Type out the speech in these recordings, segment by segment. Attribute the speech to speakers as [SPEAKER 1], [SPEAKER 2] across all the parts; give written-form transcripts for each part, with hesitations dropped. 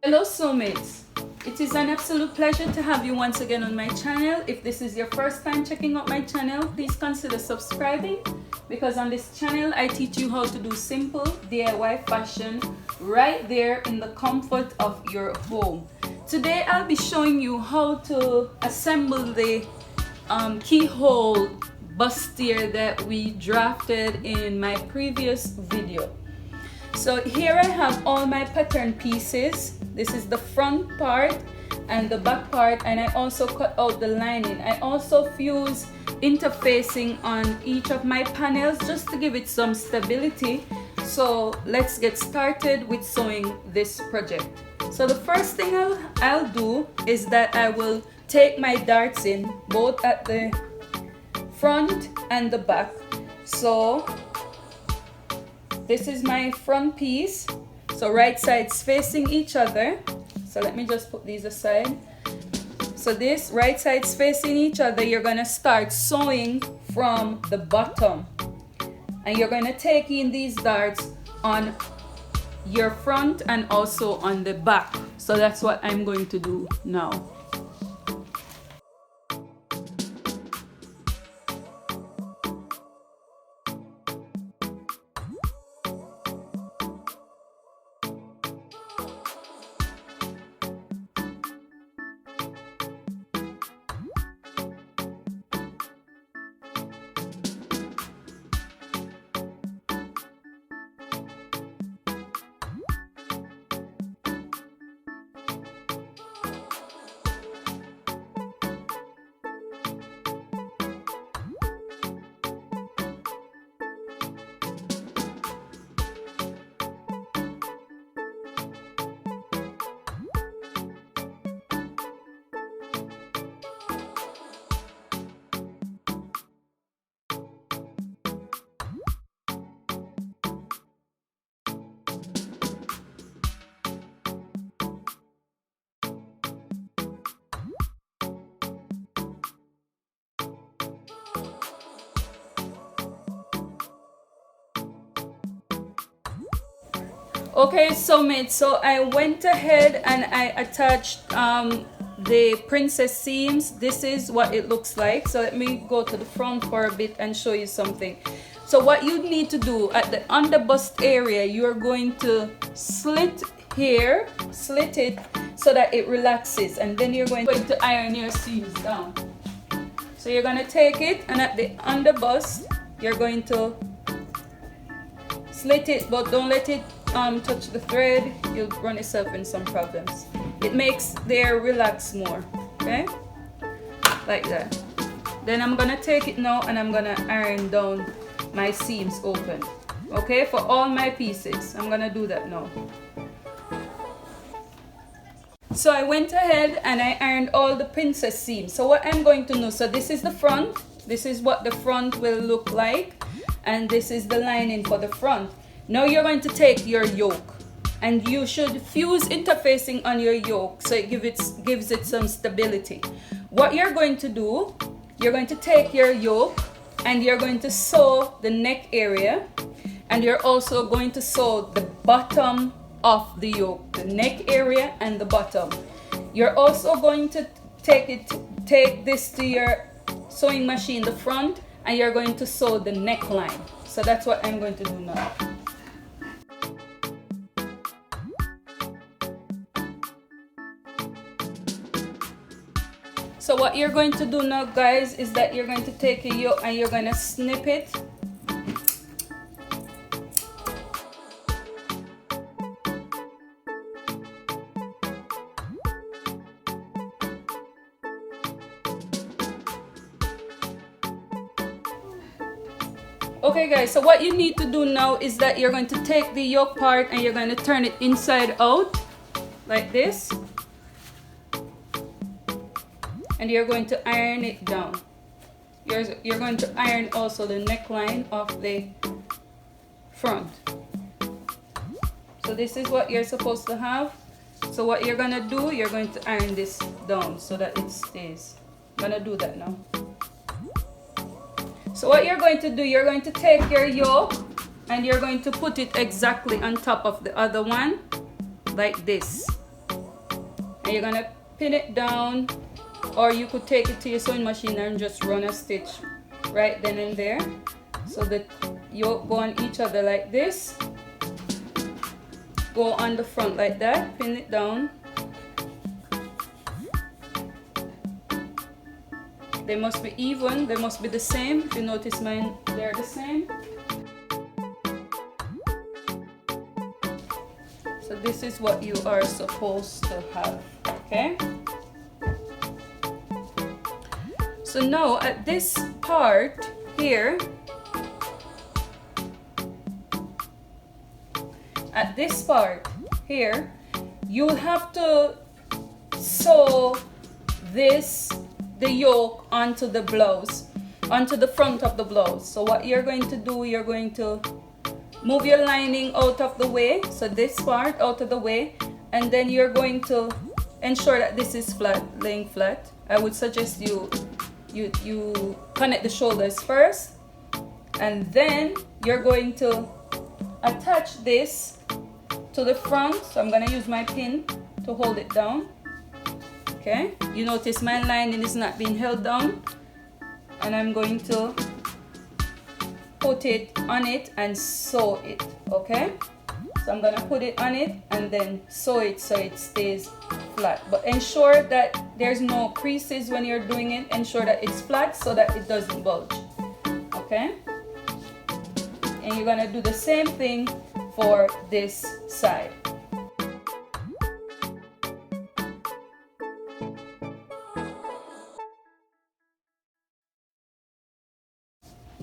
[SPEAKER 1] Hello soulmates, it is an absolute pleasure to have you once again on my channel. If this is your first time checking out my channel, please consider subscribing, because on this channel I teach you how to do simple DIY fashion right there in the comfort of your home. Today I'll be showing you how to assemble the keyhole bustier that we drafted in my previous video. So here I have all my pattern pieces. This is the front part and the back part, and I also cut out the lining. I also fuse interfacing on each of my panels just to give it some stability. So let's get started with sewing this project. So the first thing I'll do is that I will take my darts in both at the front and the back. So this is my front piece, so right sides facing each other. So let me just put these aside. So this right sides facing each other, you're going to start sewing from the bottom, and you're going to take in these darts on your front and also on the back. So that's what I'm going to do now. Okay, soulmates, so I went ahead and I attached the princess seams. This is what it looks like. So let me go to the front for a bit and show you something. So what you need to do at the underbust area, you're going to slit here, slit it so that it relaxes, and then you're going to iron your seams down. So you're going to take it, and at the underbust you're going to slit it, but don't let it touch the thread. You'll run yourself in some problems. It makes the air relax more. Okay, like that. Then I'm gonna take it now and I'm gonna iron down my seams open. Okay, for all my pieces I'm gonna do that now. So I went ahead and I ironed all the princess seams. So what I'm going to do, so this is the front, this is what the front will look like, and this is the lining for the front. Now you're going to take your yoke, and you should fuse interfacing on your yoke so it gives it some stability. What you're going to do, you're going to take your yoke and you're going to sew the neck area, and you're also going to sew the bottom of the yoke, the neck area and the bottom. You're also going to take this to your sewing machine, the front, and you're going to sew the neckline. So that's what I'm going to do now. So what you're going to do now, guys, is that you're going to take a yoke and you're going to snip it. Okay guys, so what you need to do now is that you're going to take the yoke part and you're going to turn it inside out like this. And you're going to iron it down. You're going to iron also the neckline of the front. So this is what you're supposed to have. So what you're gonna do, you're going to iron this down so that it stays. I'm gonna do that now. So what you're going to do, you're going to take your yoke and you're going to put it exactly on top of the other one, like this. and you're gonna pin it down, or you could take it to your sewing machine and just run a stitch right then and there. So the yoke go on each other like this, go on the front like that, pin it down. They must be even, they must be the same. If you notice mine, they're the same. So this is what you are supposed to have, okay? So now at this part here, you'll have to sew the yoke onto the blouse, onto the front of the blouse. So what you're going to do, you're going to move your lining out of the way, so this part out of the way, and then you're going to ensure that this is flat, laying flat. I would suggest you connect the shoulders first, and then you're going to attach this to the front. So I'm going to use my pin to hold it down. Okay, you notice my lining is not being held down, and I'm going to put it on it and sew it. Okay, so I'm gonna put it on it and then sew it so it stays flat, but ensure that there's no creases when you're doing it. Ensure that it's flat so that it doesn't bulge. Okay, and you're gonna do the same thing for this side.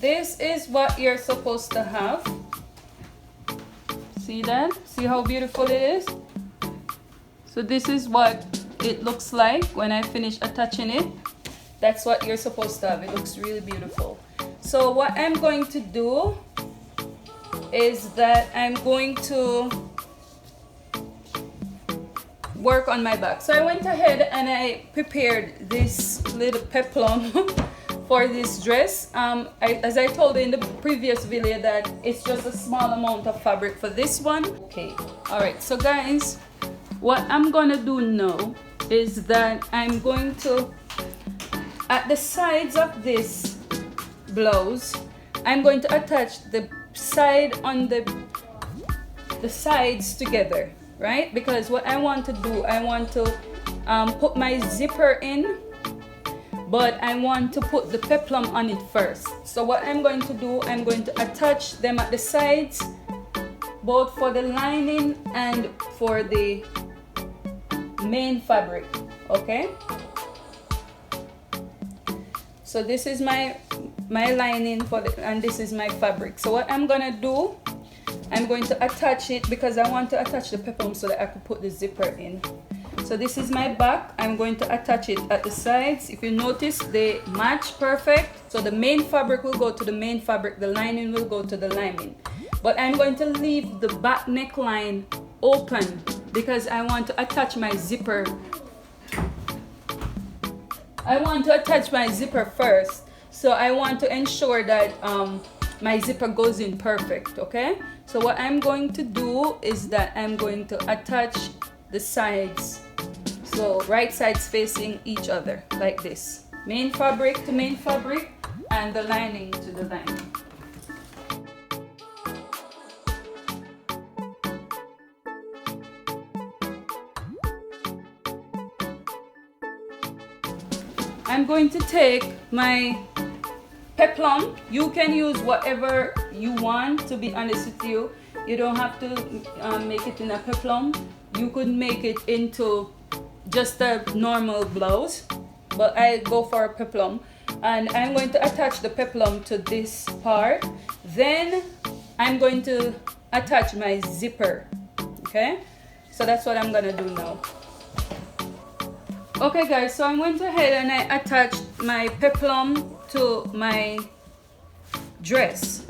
[SPEAKER 1] This is what you're supposed to have. See that? See how beautiful it is? So this is what it looks like when I finish attaching it. That's what you're supposed to have. It looks really beautiful. So what I'm going to do is that I'm going to work on my back. So I went ahead and I prepared this little peplum for this dress. As I told you in the previous video, that it's just a small amount of fabric for this one. Okay, all right, so guys, what I'm gonna do now is that I'm going to, at the sides of this blouse, I'm going to attach the side on the sides together, right? Because what I want to do, I want to put my zipper in, but I want to put the peplum on it first. So what I'm going to do, I'm going to attach them at the sides, both for the lining and for the main fabric. Okay, so this is my lining for the, and this is my fabric. So what I'm gonna do, I'm going to attach it because I want to attach the peplum so that I could put the zipper in. So this is my back. I'm going to attach it at the sides. If you notice, they match perfect. So the main fabric will go to the main fabric, the lining will go to the lining. But I'm going to leave the back neckline open because I want to attach my zipper. I want to attach my zipper first. So I want to ensure that my zipper goes in perfect, okay? So what I'm going to do is that I'm going to attach the sides. So right sides facing each other like this. Main fabric to main fabric and the lining to the lining. I'm going to take my peplum. You can use whatever you want, to be honest with you. You don't have to make it in a peplum. You could make it into just a normal blouse, but I go for a peplum, and I'm going to attach the peplum to this part. Then I'm going to attach my zipper. Okay, so that's what I'm gonna do now. Okay guys, so I went ahead and I attached my peplum to my dress.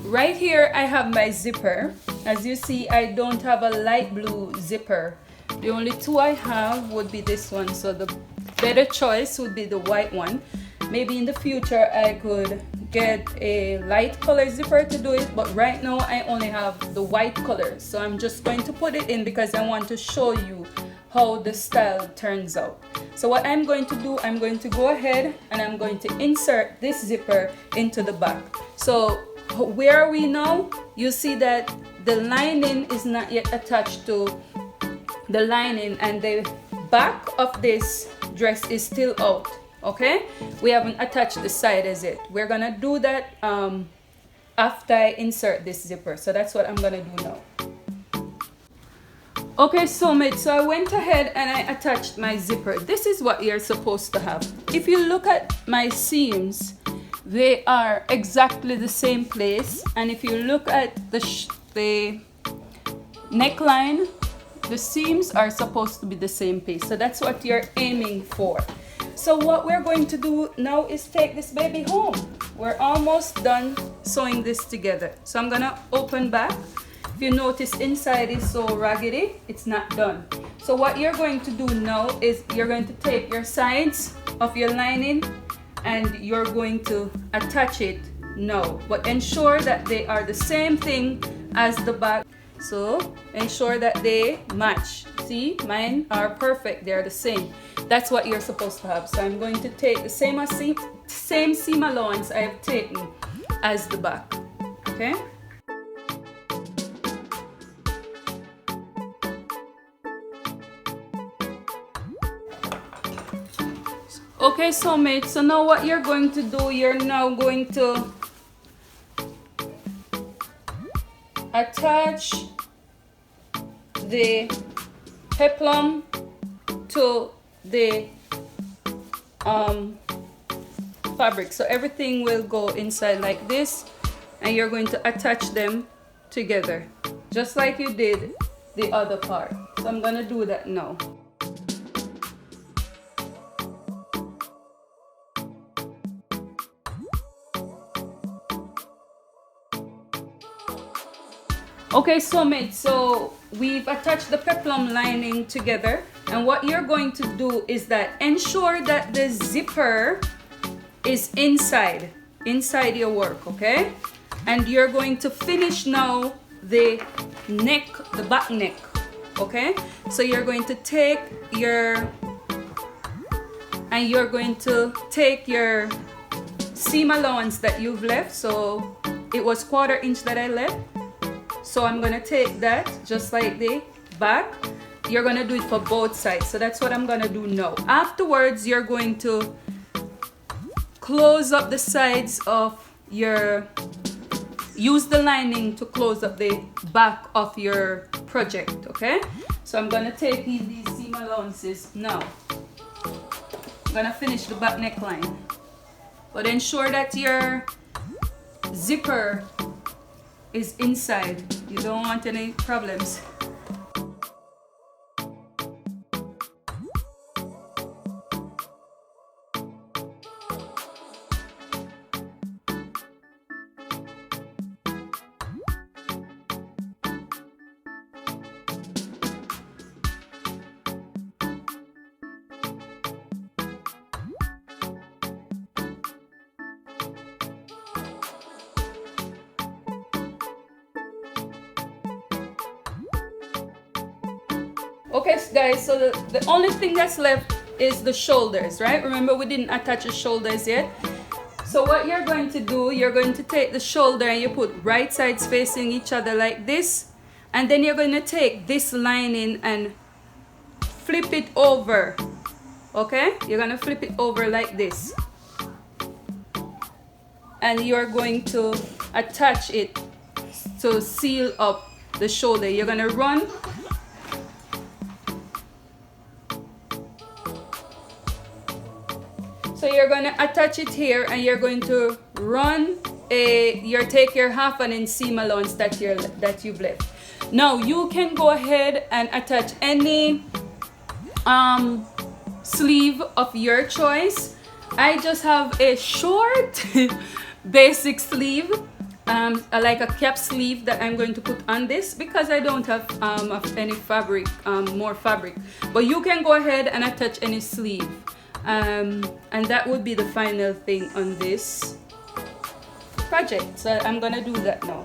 [SPEAKER 1] Right here I have my zipper. As you see, I don't have a light blue zipper. The only two I have would be this one, so the better choice would be the white one. Maybe in the future I could get a light color zipper to do it, but right now I only have the white color, so I'm just going to put it in because I want to show you how the style turns out. So what I'm going to do, I'm going to go ahead and I'm going to insert this zipper into the back. So where are we now? You see that the lining is not yet attached to the lining and the back of this dress is still out. Okay, we haven't attached the side as it. We're gonna do that after I insert this zipper. So that's what I'm gonna do now. Okay, soulmates, so I went ahead and I attached my zipper. This is what you're supposed to have. If you look at my seams, they are exactly the same place, and if you look at the neckline, the seams are supposed to be the same place. So that's what you're aiming for. So what we're going to do now is take this baby home. We're almost done sewing this together. So I'm gonna open back. If you notice, inside is so raggedy, it's not done. So what you're going to do now is you're going to take your sides of your lining and you're going to attach it now. But ensure that they are the same thing as the back. So ensure that they match. See, mine are perfect, they're the same. That's what you're supposed to have. So I'm going to take the same seam allowance I have taken as the back. Okay. Okay, soulmates, so now what you're going to do, you're now going to attach the peplum to the fabric. So everything will go inside like this, and you're going to attach them together just like you did the other part. So I'm gonna do that now. Okay, soulmates, so we've attached the peplum lining together, and what you're going to do is that ensure that the zipper is inside your work, okay? And you're going to finish now the neck, the back neck, okay? So you're going to take your seam allowance that you've left. So it was 1/4 inch that I left. So I'm gonna take that just like the back. You're gonna do it for both sides. So that's what I'm gonna do now. Afterwards, you're going to close up the sides of use the lining to close up the back of your project, okay? So I'm gonna take in these seam allowances now. I'm gonna finish the back neckline. But ensure that your zipper is inside. You don't want any problems. Okay guys, so the only thing that's left is the shoulders, right? Remember, we didn't attach the shoulders yet. So what you're going to do, you're going to take the shoulder and you put right sides facing each other like this, and then you're going to take this lining and flip it over, okay? You're going to flip it over like this, and you're going to attach it to seal up the shoulder. You're going to run So you're going to attach it here, and you're going to run take your 1/2 inch seam allowance that you've left. Now you can go ahead and attach any sleeve of your choice. I just have a short basic sleeve, like a cap sleeve that I'm going to put on this because I don't have any fabric, more fabric. But you can go ahead and attach any sleeve. And that would be the final thing on this. project. So I'm gonna do that now.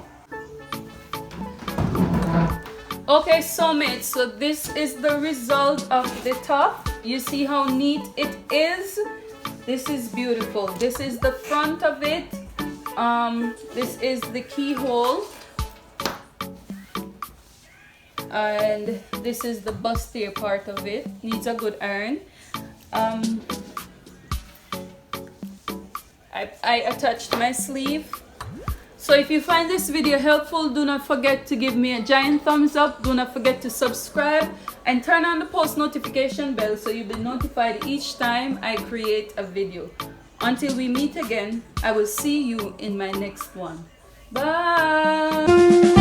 [SPEAKER 1] Okay, soulmates, so this is the result of the top. You see how neat it is? This is beautiful. This is the front of it. This is the keyhole. And this is the bustier part of it. Needs a good iron. I attached my sleeve. So if you find this video helpful, do not forget to give me a giant thumbs up. Do not forget to subscribe and turn on the post notification bell so you'll be notified each time I create a video. Until we meet again, I will see you in my next one. Bye!